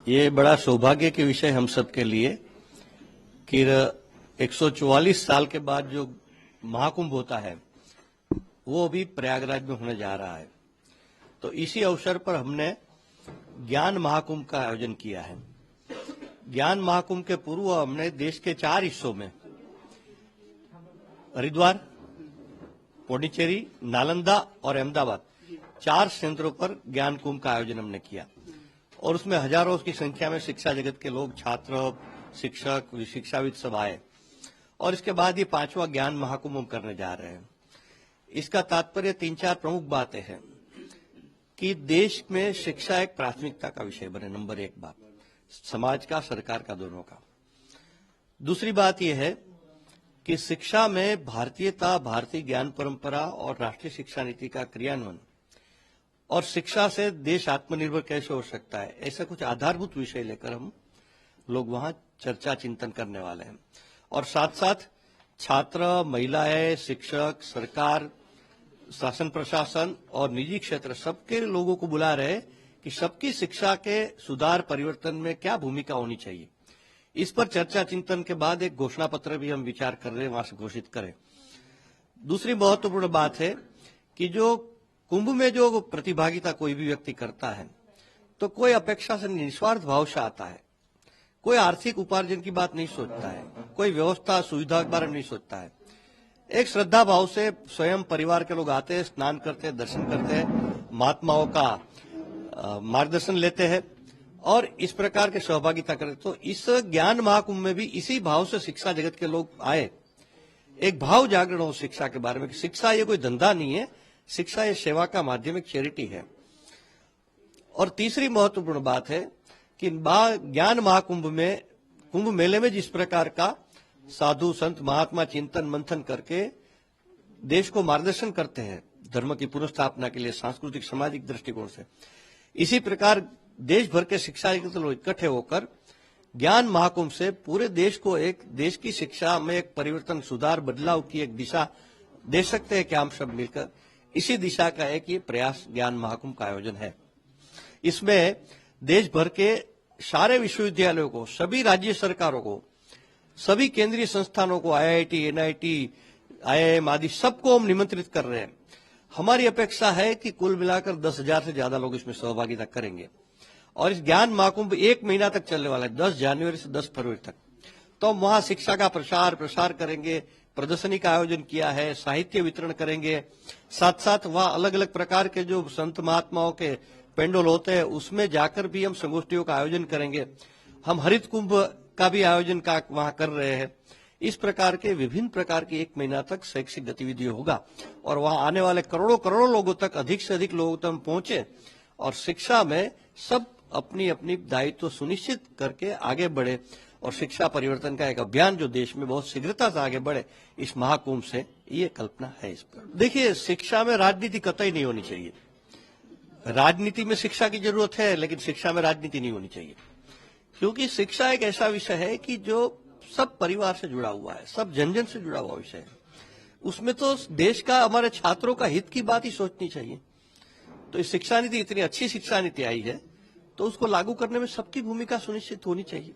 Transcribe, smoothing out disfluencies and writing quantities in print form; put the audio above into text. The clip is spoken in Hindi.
ये बड़ा सौभाग्य के विषय हम सब के लिए कि 144 साल के बाद जो महाकुंभ होता है वो अभी प्रयागराज में होने जा रहा है। तो इसी अवसर पर हमने ज्ञान महाकुंभ का आयोजन किया है। ज्ञान महाकुंभ के पूर्व हमने देश के 4 हिस्सों में हरिद्वार, पुडुचेरी, नालंदा और अहमदाबाद 4 केंद्रों पर ज्ञान कुंभ का आयोजन हमने किया और उसमें हजारों की संख्या में शिक्षा जगत के लोग, छात्र, शिक्षक, शिक्षाविद सब आए और इसके बाद ये 5वां ज्ञान महाकुंभ हम करने जा रहे हैं। इसका तात्पर्य 3-4 प्रमुख बातें हैं कि देश में शिक्षा एक प्राथमिकता का विषय बने। नंबर 1 बात, समाज का, सरकार का, दोनों का। दूसरी बात यह है कि शिक्षा में भारतीयता, भारतीय ज्ञान परंपरा और राष्ट्रीय शिक्षा नीति का क्रियान्वयन और शिक्षा से देश आत्मनिर्भर कैसे हो सकता है, ऐसा कुछ आधारभूत विषय लेकर हम लोग वहां चर्चा चिंतन करने वाले हैं। और साथ साथ छात्र, महिलाएं, शिक्षक, सरकार, शासन प्रशासन और निजी क्षेत्र सबके लोगों को बुला रहे हैं कि सबकी शिक्षा के सुधार परिवर्तन में क्या भूमिका होनी चाहिए। इस पर चर्चा चिंतन के बाद एक घोषणा पत्र भी हम विचार कर रहे हैं, वहां से घोषित करें। दूसरी महत्वपूर्ण बात है कि जो कुंभ में जो प्रतिभागिता कोई भी व्यक्ति करता है तो कोई अपेक्षा से निस्वार्थ भाव से आता है, कोई आर्थिक उपार्जन की बात नहीं सोचता है, कोई व्यवस्था सुविधा के बारे में नहीं सोचता है। एक श्रद्धा भाव से स्वयं परिवार के लोग आते हैं, स्नान करते हैं, दर्शन करते हैं, महात्माओं का मार्गदर्शन लेते हैं और इस प्रकार के सहभागिता करते। तो इस ज्ञान महाकुंभ में भी इसी भाव से शिक्षा जगत के लोग आए, एक भाव जागरण हो शिक्षा के बारे में। शिक्षा ये कोई धंधा नहीं है, शिक्षा ये सेवा का माध्यम, एक चैरिटी है। और तीसरी महत्वपूर्ण बात है कि ज्ञान महाकुंभ में, कुंभ मेले में जिस प्रकार का साधु संत महात्मा चिंतन मंथन करके देश को मार्गदर्शन करते हैं धर्म की पुनर्स्थापना के लिए सांस्कृतिक सामाजिक दृष्टिकोण से, इसी प्रकार देश भर के शिक्षा के लोग इकट्ठे होकर ज्ञान महाकुंभ से पूरे देश को, एक देश की शिक्षा में एक परिवर्तन, सुधार, बदलाव की एक दिशा दे सकते हैं कि हम सब मिलकर। इसी दिशा का एक ये प्रयास ज्ञान महाकुंभ का आयोजन है। इसमें देश भर के सारे विश्वविद्यालयों को, सभी राज्य सरकारों को, सभी केंद्रीय संस्थानों को, आईआईटी, एनआईटी, आईआईएम आदि सबको हम निमंत्रित कर रहे हैं। हमारी अपेक्षा है कि कुल मिलाकर 10,000 से ज्यादा लोग इसमें सहभागिता करेंगे और इस ज्ञान महाकुंभ 1 महीना तक चलने वाला है, 10 जनवरी से 10 फरवरी तक। तो हम वहां शिक्षा का प्रसार करेंगे, प्रदर्शनी का आयोजन किया है, साहित्य वितरण करेंगे, साथ साथ वहां अलग अलग प्रकार के जो संत महात्माओं के पेंडोल होते हैं उसमें जाकर भी हम संगोष्ठियों का आयोजन करेंगे। हम हरित कुंभ का भी आयोजन का वहां कर रहे हैं। इस प्रकार के विभिन्न प्रकार की 1 महीना तक शैक्षिक गतिविधि होगा और वहां आने वाले करोड़ों लोगों तक, अधिक से अधिक लोगों तक पहुंचे और शिक्षा में सब अपनी अपनी दायित्व सुनिश्चित करके आगे बढ़े और शिक्षा परिवर्तन का एक अभियान जो देश में बहुत शीघ्रता से आगे बढ़े, इस महाकुंभ से ये कल्पना है। इस पर देखिए, शिक्षा में राजनीति कतई नहीं होनी चाहिए। राजनीति में शिक्षा की जरूरत है लेकिन शिक्षा में राजनीति नहीं होनी चाहिए, क्योंकि शिक्षा एक ऐसा विषय है कि जो सब परिवार से जुड़ा हुआ है, सब जन से जुड़ा हुआ विषय है। उसमें तो देश का, हमारे छात्रों का हित की बात ही सोचनी चाहिए। तो इस शिक्षा नीति, इतनी अच्छी शिक्षा नीति आई है तो उसको लागू करने में सबकी भूमिका सुनिश्चित होनी चाहिए।